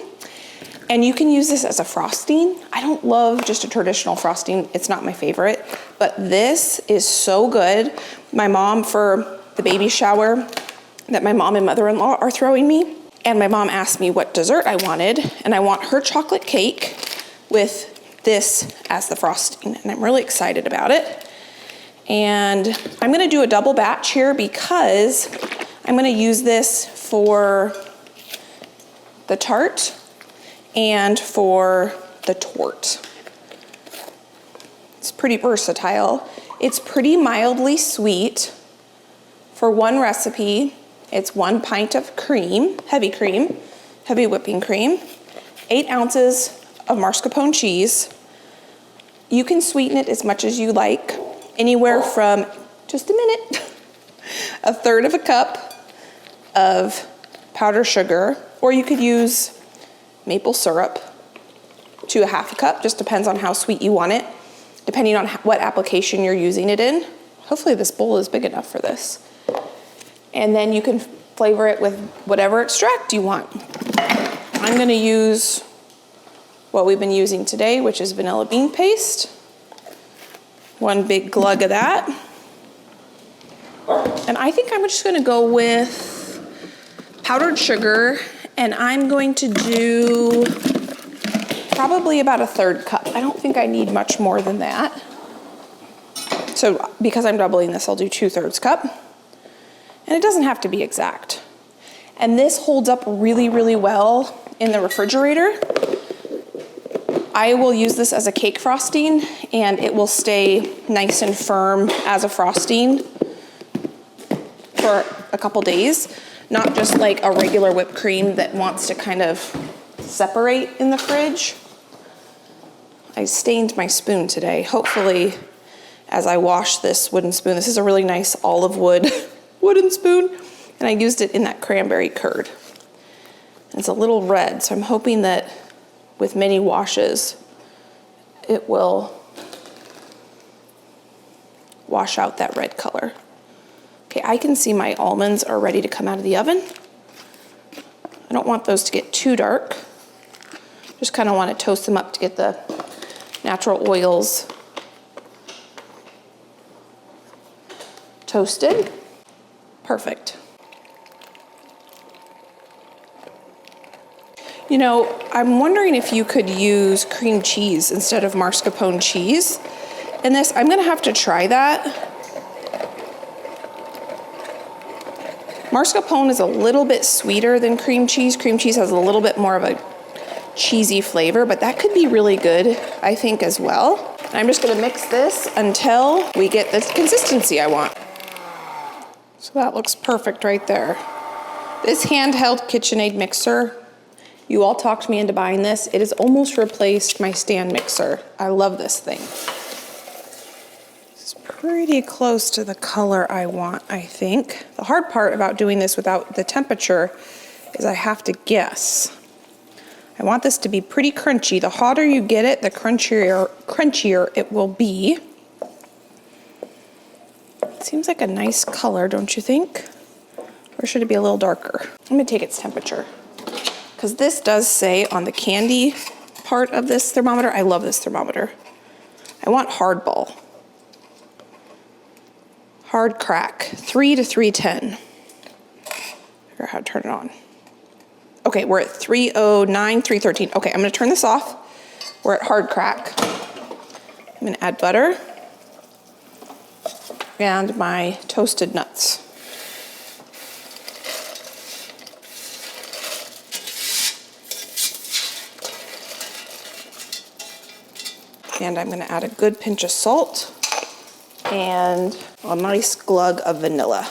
A: and you can use this as a frosting. I don't love just a traditional frosting. It's not my favorite, but this is so good. My mom, for the baby shower that my mom and mother-in-law are throwing me, and my mom asked me what dessert I wanted, and I want her chocolate cake with this as the frosting, and I'm really excited about it. And I'm gonna do a double batch here because I'm gonna use this for the tart and for the tort. It's pretty versatile. It's pretty mildly sweet. For one recipe, it's 1 pint of cream, heavy whipping cream, 8 ounces of mascarpone cheese. You can sweeten it as much as you like, anywhere from, just a minute, 1/3 of a cup of powdered sugar, or you could use maple syrup to 1/2 cup, just depends on how sweet you want it, depending on what application you're using it in. Hopefully this bowl is big enough for this. And then you can flavor it with whatever extract you want. I'm gonna use what we've been using today, which is vanilla bean paste. 1 big glug of that. And I think I'm just gonna go with powdered sugar, and I'm going to do probably about 1/3 cup. I don't think I need much more than that. So because I'm doubling this, I'll do 2/3 cup. And it doesn't have to be exact. And this holds up really, really well in the refrigerator. I will use this as a cake frosting, and it will stay nice and firm as a frosting for a couple days, not just like a regular whipped cream that wants to kind of separate in the fridge. I stained my spoon today. Hopefully, as I wash this wooden spoon, this is a really nice olive wood wooden spoon, and I used it in that cranberry curd. And it's a little red, so I'm hoping that with many washes, it will wash out that red color. Okay, I can see my almonds are ready to come out of the oven. I don't want those to get too dark. Just kind of want to toast them up to get the natural oils toasted. Perfect. You know, I'm wondering if you could use cream cheese instead of mascarpone cheese in this. I'm gonna have to try that. Mascarpone is a little bit sweeter than cream cheese. Cream cheese has a little bit more of a cheesy flavor, but that could be really good, I think, as well. I'm just gonna mix this until we get the consistency I want. So that looks perfect right there. This handheld KitchenAid mixer, you all talked me into buying this. It has almost replaced my stand mixer. I love this thing. It's pretty close to the color I want, I think. The hard part about doing this without the temperature is I have to guess. I want this to be pretty crunchy. The hotter you get it, the crunchier it will be. It seems like a nice color, don't you think? Or should it be a little darker? I'm gonna take its temperature. Because this does say on the candy part of this thermometer, I love this thermometer. I want hardball. Hard crack, 3 to 310. Figure out how to turn it on. Okay, we're at 309, 313. Okay, I'm gonna turn this off. We're at hard crack. I'm gonna add butter and my toasted nuts. And I'm gonna add a good pinch of salt and a nice glug of vanilla.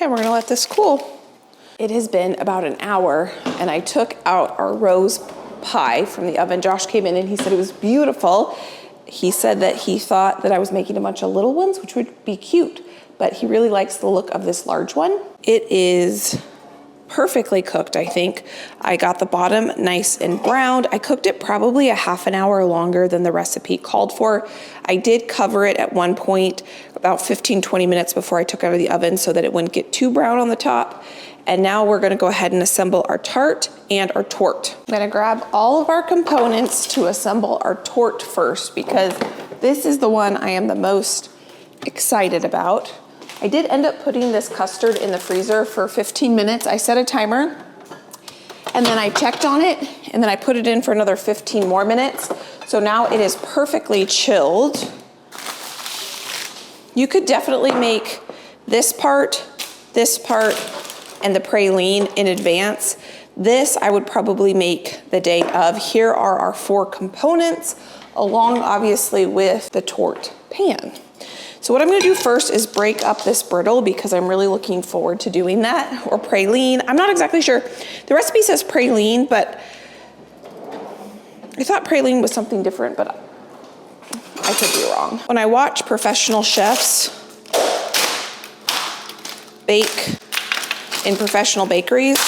A: Okay, we're gonna let this cool. It has been about an hour and I took out our rose pie from the oven. Josh came in and he said it was beautiful. He said that he thought that I was making a bunch of little ones, which would be cute, but he really likes the look of this large one. It is perfectly cooked, I think. I got the bottom nice and browned. I cooked it probably a half an hour longer than the recipe called for. I did cover it at one point about 15-20 minutes before I took it out of the oven so that it wouldn't get too brown on the top. And now we're gonna go ahead and assemble our tart and our tort. I'm gonna grab all of our components to assemble our tort first because this is the one I am the most excited about. I did end up putting this custard in the freezer for 15 minutes. I set a timer and then I checked on it and then I put it in for another 15 more minutes. So now it is perfectly chilled. You could definitely make this part, and the praline in advance. This I would probably make the day of. Here are our 4 components, along obviously with the tort pan. So what I'm gonna do first is break up this brittle because I'm really looking forward to doing that, or praline. I'm not exactly sure. The recipe says praline, but I thought praline was something different, but I could be wrong. When I watch professional chefs bake in professional bakeries,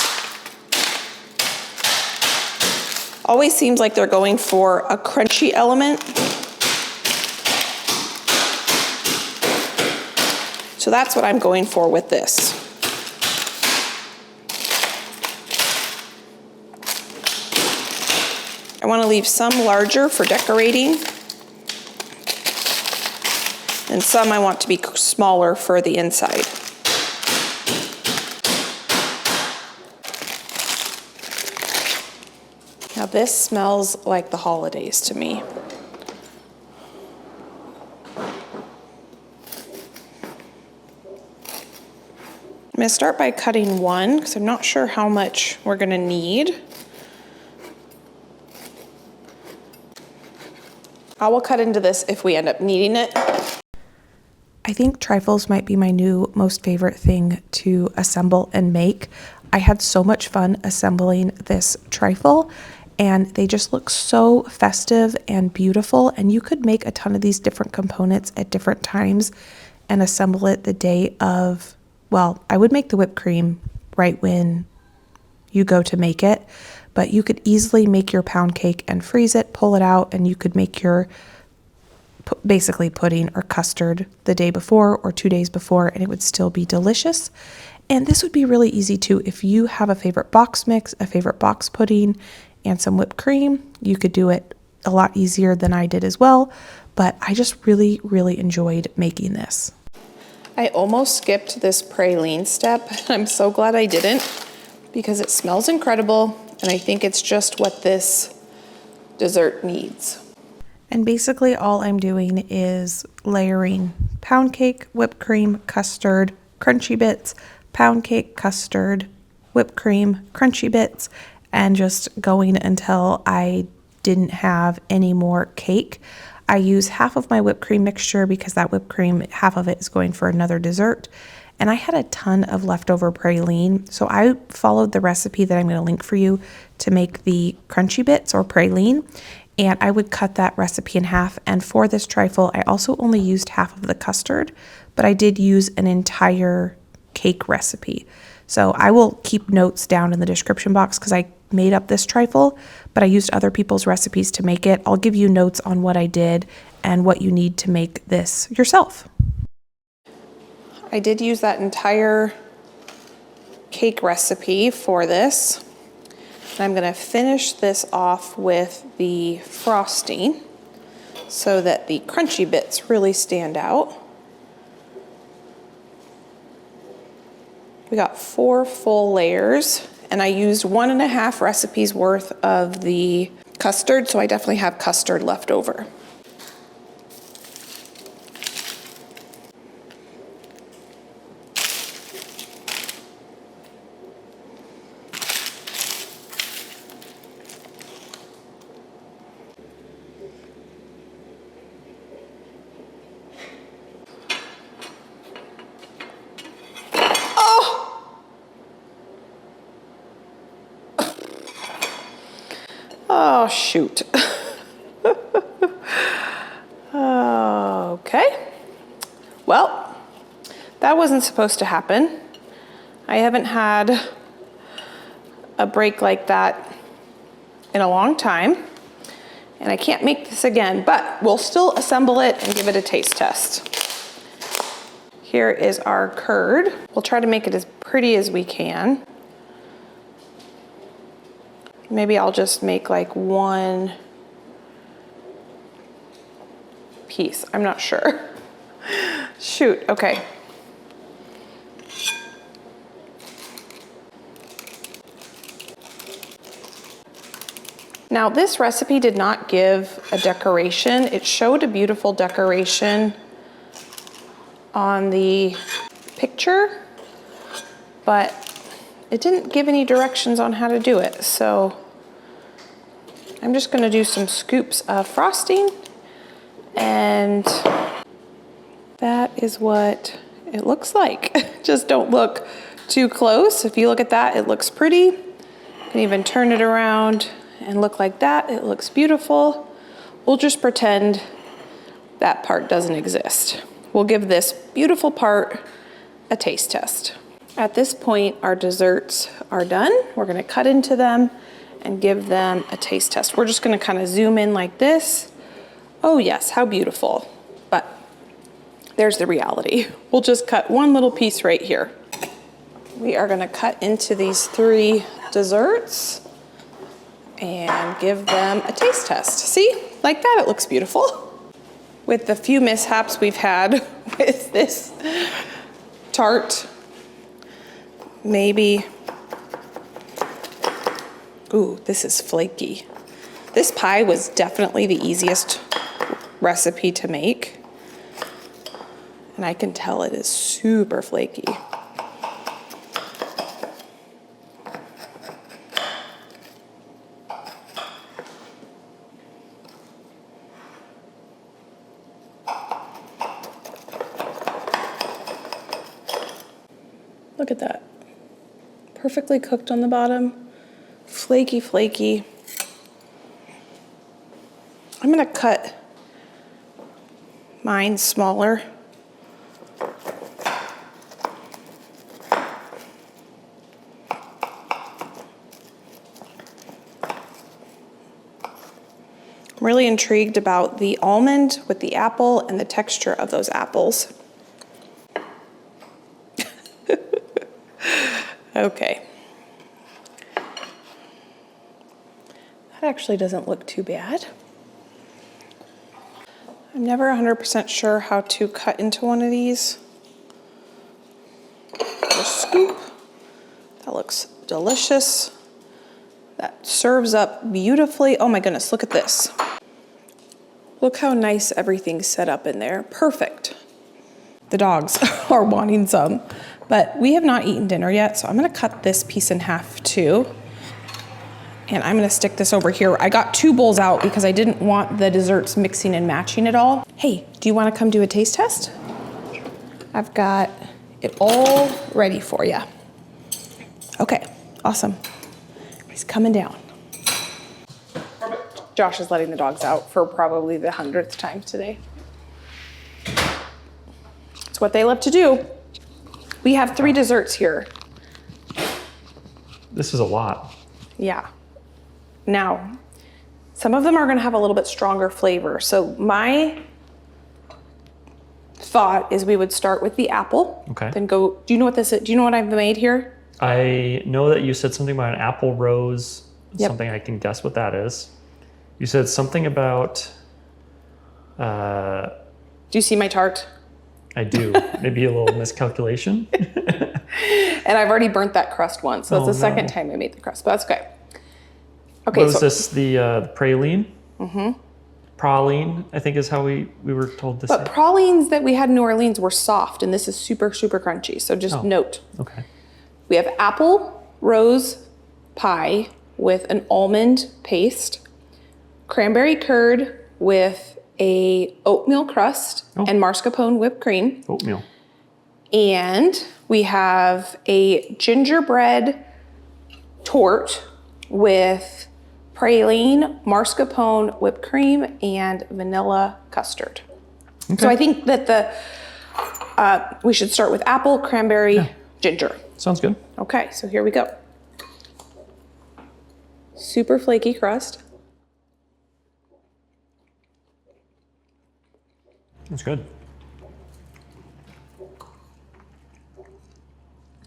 A: always seems like they're going for a crunchy element. So that's what I'm going for with this. I want to leave some larger for decorating, and some I want to be smaller for the inside. Now this smells like the holidays to me. I'm gonna start by cutting one because I'm not sure how much we're gonna need. I will cut into this if we end up needing it.
B: I think trifles might be my new most favorite thing to assemble and make. I had so much fun assembling this trifle, and they just look so festive and beautiful, and you could make a ton of these different components at different times and assemble it the day of, well, I would make the whipped cream right when you go to make it, but you could easily make your pound cake and freeze it, pull it out, and you could make your basically pudding or custard the day before or 2 days before, and it would still be delicious. And this would be really easy too. If you have a favorite box mix, a favorite box pudding, and some whipped cream, you could do it a lot easier than I did as well. But I just really, really enjoyed making this.
A: I almost skipped this praline step. I'm so glad I didn't because it smells incredible, and I think it's just what this dessert needs.
B: And basically all I'm doing is layering pound cake, whipped cream, custard, crunchy bits, pound cake, custard, whipped cream, crunchy bits, and just going until I didn't have any more cake. I use half of my whipped cream mixture because that whipped cream, half of it is going for another dessert. And I had a ton of leftover praline, so I followed the recipe that I'm going to link for you to make the crunchy bits or praline. And I would cut that recipe in half. And for this trifle, I also only used half of the custard, but I did use an entire cake recipe. So I will keep notes down in the description box because I made up this trifle, but I used other people's recipes to make it. I'll give you notes on what I did and what you need to make this yourself.
A: I did use that entire cake recipe for this. And I'm gonna finish this off with the frosting so that the crunchy bits really stand out. We got 4 full layers, and I used 1.5 recipes worth of the custard, so I definitely have custard left over. Oh, Oh, shoot. Okay. Well, that wasn't supposed to happen. I haven't had a break like that in a long time, and I can't make this again, but we'll still assemble it and give it a taste test. Here is our curd. We'll try to make it as pretty as we can. Maybe I'll just make like one piece. I'm not sure. Shoot, okay. Now this recipe did not give a decoration. It showed a beautiful decoration on the picture, but it didn't give any directions on how to do it. So I'm just gonna do some scoops of frosting, and that is what it looks like. Just don't look too close. If you look at that, it looks pretty. You can even turn it around and look like that. It looks beautiful. We'll just pretend that part doesn't exist. We'll give this beautiful part a taste test. At this point, our desserts are done. We're gonna cut into them and give them a taste test. We're just gonna kind of zoom in like this. Oh yes, how beautiful. But there's the reality. We'll just cut one little piece right here. We are gonna cut into these 3 desserts and give them a taste test. See, like that, it looks beautiful. With the few mishaps we've had with this tart, maybe, ooh, this is flaky. This pie was definitely the easiest recipe to make, and I can tell it is super flaky. Look at that. Perfectly cooked on the bottom. Flaky, flaky. I'm gonna cut mine smaller. I'm really intrigued about the almond with the apple and the texture of those apples. Okay. That actually doesn't look too bad. I'm never 100% sure how to cut into one of these. Just scoop. That looks delicious. That serves up beautifully. Oh my goodness, look at this. Look how nice everything's set up in there. Perfect. The dogs are wanting some, but we have not eaten dinner yet, so I'm gonna cut this piece in half too. And I'm gonna stick this over here. I got 2 bowls out because I didn't want the desserts mixing and matching at all. Hey, do you wanna come do a taste test? I've got it all ready for you. Okay, awesome. He's coming down. Josh is letting the dogs out for probably the 100th time today. It's what they love to do. We have 3 desserts here.
C: This is a lot.
A: Yeah. Now, some of them are gonna have a little bit stronger flavor. So my thought is we would start with the apple.
C: Okay.
A: Then go, do you know what this is? Do you know what I've made here?
C: I know that you said something about an apple rose,
A: Yep.
C: something I can guess what that is. You said something about,
A: Do you see my tart?
C: I do, maybe a little miscalculation.
A: And I've already burnt that crust once. So it's
C: Oh,
A: the second
C: no.
A: time I made the crust, but that's okay. Okay,
C: What was
A: so
C: this, the praline? Mm-hmm. Praline, I think is how we were told to say.
A: but pralines that we had in New Orleans were soft, and this is super, super crunchy. So just note.
C: Okay.
A: We have apple rose pie with an almond paste, cranberry curd with a oatmeal crust and mascarpone whipped cream.
C: Oatmeal.
A: And we have a gingerbread tort with praline, mascarpone, whipped cream, and vanilla custard. Okay. So I think that we should start with apple, cranberry, ginger.
C: Sounds good.
A: Okay, so here we go. Super flaky crust.
C: That's good.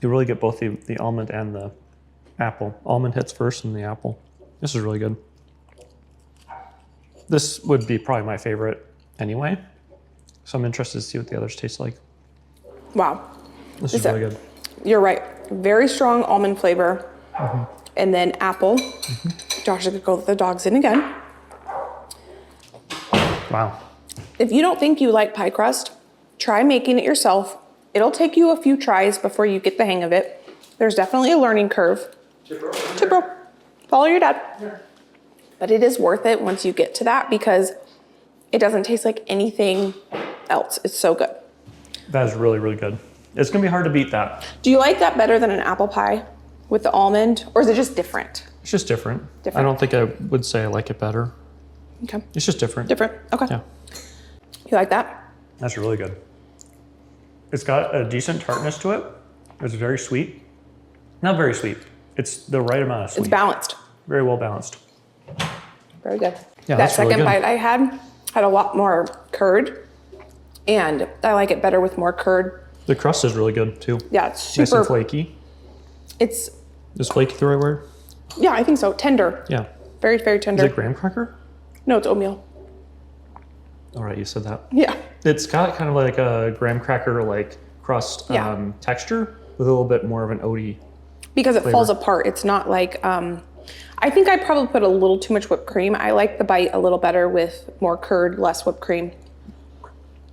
C: You really get both the almond and the apple. Almond hits first and the apple. This is really good. This would be probably my favorite anyway. So I'm interested to see what the others taste like.
A: Wow.
C: This is really good.
A: You're right. Very strong almond flavor. And then apple. Josh is gonna go with the dogs in again.
C: Wow.
A: If you don't think you like pie crust, try making it yourself. It'll take you a few tries before you get the hang of it. There's definitely a learning curve. Chipro. Follow your dad. Yeah. But it is worth it once you get to that because it doesn't taste like anything else. It's so good.
C: That is really, really good. It's gonna be hard to beat that.
A: Do you like that better than an apple pie with the almond, or is it just different?
C: It's just different. I don't think I would say I like it better.
A: Okay.
C: It's just different.
A: Different, okay.
C: Yeah.
A: You like that?
C: That's really good. It's got a decent tartness to it. It's very sweet. Not very sweet. It's the right amount of sweet.
A: It's balanced.
C: Very well balanced.
A: Very good.
C: Yeah,
A: that second
C: really
A: bite I had a lot more curd, and I like it better with more curd.
C: The crust is really good too.
A: Yeah, it's super
C: nice and flaky.
A: Is
C: flaky the right word?
A: Yeah, I think so. Tender.
C: Yeah.
A: Very, very tender.
C: Is it graham cracker?
A: No, it's oatmeal.
C: All right, you said that.
A: Yeah.
C: It's got kind of like a graham cracker like crust texture with a little bit more of an oaty.
A: Because it falls apart. It's not like, I think I probably put a little too much whipped cream. I like the bite a little better with more curd, less whipped cream.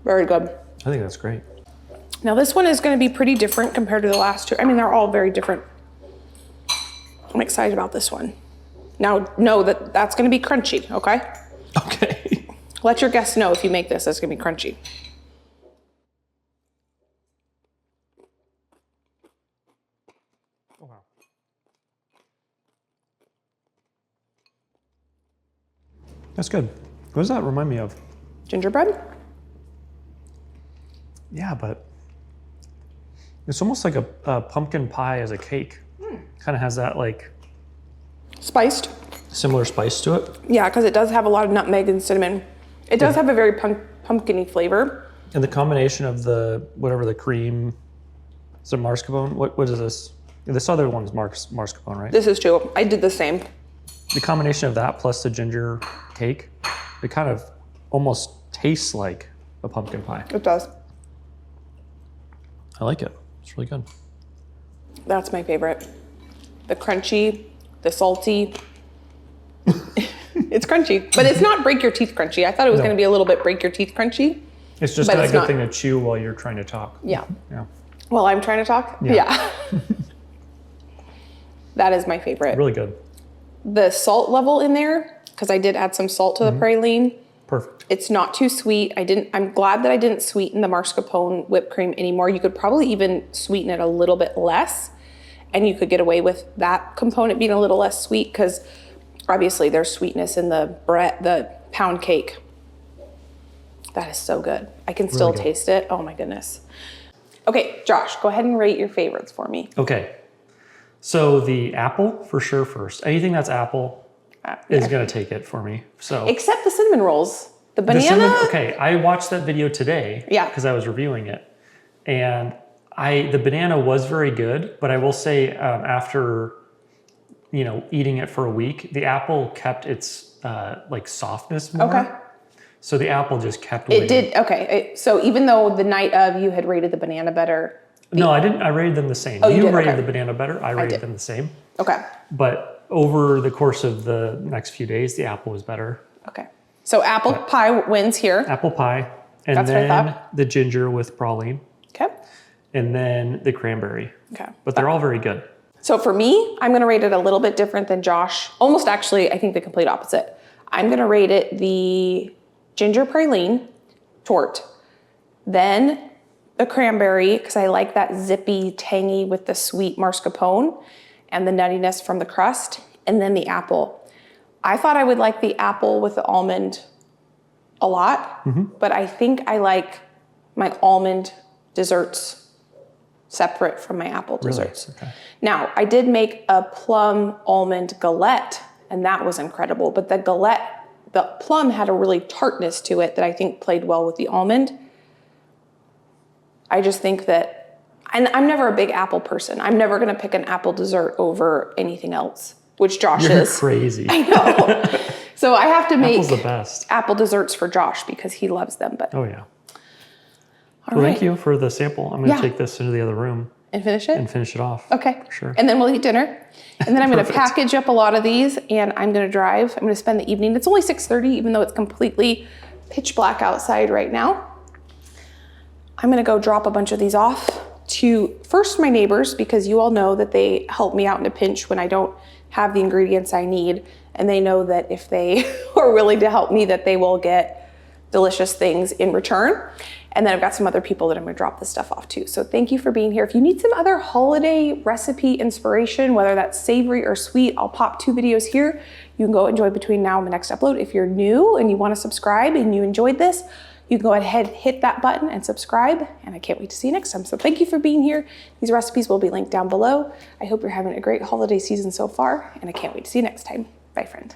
A: Very good.
C: I think that's great.
A: Now this one is going to be pretty different compared to the last two. I mean, they're all very different. I'm excited about this one. Now, know that that's going to be crunchy, okay?
C: Okay.
A: Let your guests know if you make this, it's going to be crunchy.
C: Oh, wow. That's good. What does that remind me of?
A: Gingerbread?
C: Yeah, but it's almost like a pumpkin pie as a cake. Kind of has that like
A: Spiced.
C: similar spice to it.
A: Yeah, because it does have a lot of nutmeg and cinnamon. It does have a very pumpkin-y flavor.
C: And the combination of the cream, is it mascarpone? What is this? This other one's mascarpone, right?
A: This is too. I did the same.
C: The combination of that plus the ginger cake, it kind of almost tastes like a pumpkin pie.
A: It does.
C: I like it. It's really good.
A: That's my favorite. The crunchy, the salty. It's crunchy, but it's not break your teeth crunchy. I thought it was going to be a little bit break your teeth crunchy.
C: It's just a good thing to chew while you're trying to talk.
A: Yeah.
C: Yeah.
A: While I'm trying to talk? Yeah. That is my favorite.
C: Really good.
A: The salt level in there, because I did add some salt to the praline.
C: Perfect.
A: It's not too sweet. I'm glad that I didn't sweeten the mascarpone whipped cream anymore. You could probably even sweeten it a little bit less, and you could get away with that component being a little less sweet because obviously there's sweetness in the pound cake. That is so good. I can still taste it. Oh my goodness. Okay, Josh, go ahead and rate your favorites for me.
C: Okay. So the apple for sure first. Anything that's apple is gonna take it for me. So
A: except the cinnamon rolls. The banana.
C: Okay, I watched that video today.
A: Yeah.
C: Because I was reviewing it, and the banana was very good. But I will say, after eating it for a week, the apple kept its like softness more.
A: Okay.
C: So the apple just kept winning.
A: It did. Okay. So even though the night of you had rated the banana better.
C: No, I didn't. I rated them the same.
A: Oh, you did?
C: rated
A: Okay.
C: the banana better. I rated them the same.
A: Okay.
C: But over the course of the next few days, the apple was better.
A: Okay. So apple pie wins here.
C: Apple pie. And
A: That's what I
C: then
A: thought.
C: the ginger with praline.
A: Okay.
C: And then the cranberry.
A: Okay.
C: But they're all very good.
A: So for me, I'm going to rate it a little bit different than Josh. Almost actually, I think the complete opposite. I'm going to rate it the ginger praline tort. Then the cranberry, because I like that zippy, tangy with the sweet mascarpone and the nuttiness from the crust. And then the apple. I thought I would like the apple with the almond a lot, but I think I like my almond desserts separate from my apple desserts.
C: Really? Okay.
A: Now, I did make a plum almond galette, and that was incredible, but the plum had a really tartness to it that I think played well with the almond. I just think that, and I'm never a big apple person. I'm never gonna pick an apple dessert over anything else, which Josh
C: You're
A: is.
C: crazy.
A: I know. So I have to make
C: Apple's the best.
A: apple desserts for Josh because he loves them. But
C: Oh yeah.
A: all
C: Well,
A: right.
C: thank you for the sample. I'm gonna
A: Yeah.
C: take this into the other room
A: And finish it?
C: and finish it off.
A: Okay.
C: For sure.
A: And then we'll eat dinner. And then I'm going to
C: Perfect.
A: package up a lot of these and I'm going to drive. I'm going to spend the evening. It's only 6:30, even though it's completely pitch black outside right now. I'm going to go drop a bunch of these off to first my neighbors, because you all know that they help me out in a pinch when I don't have the ingredients I need. And they know that if they are willing to help me, that they will get delicious things in return. And then I've got some other people that I'm gonna drop this stuff off to. So thank you for being here. If you need some other holiday recipe inspiration, whether that's savory or sweet, I'll pop 2 videos here. You can go enjoy between now and the next upload. If you're new and you wanna subscribe and you enjoyed this, you can go ahead, hit that button and subscribe. And I can't wait to see you next time. So thank you for being here. These recipes will be linked down below. I hope you're having a great holiday season so far, and I can't wait to see you next time. Bye, friend.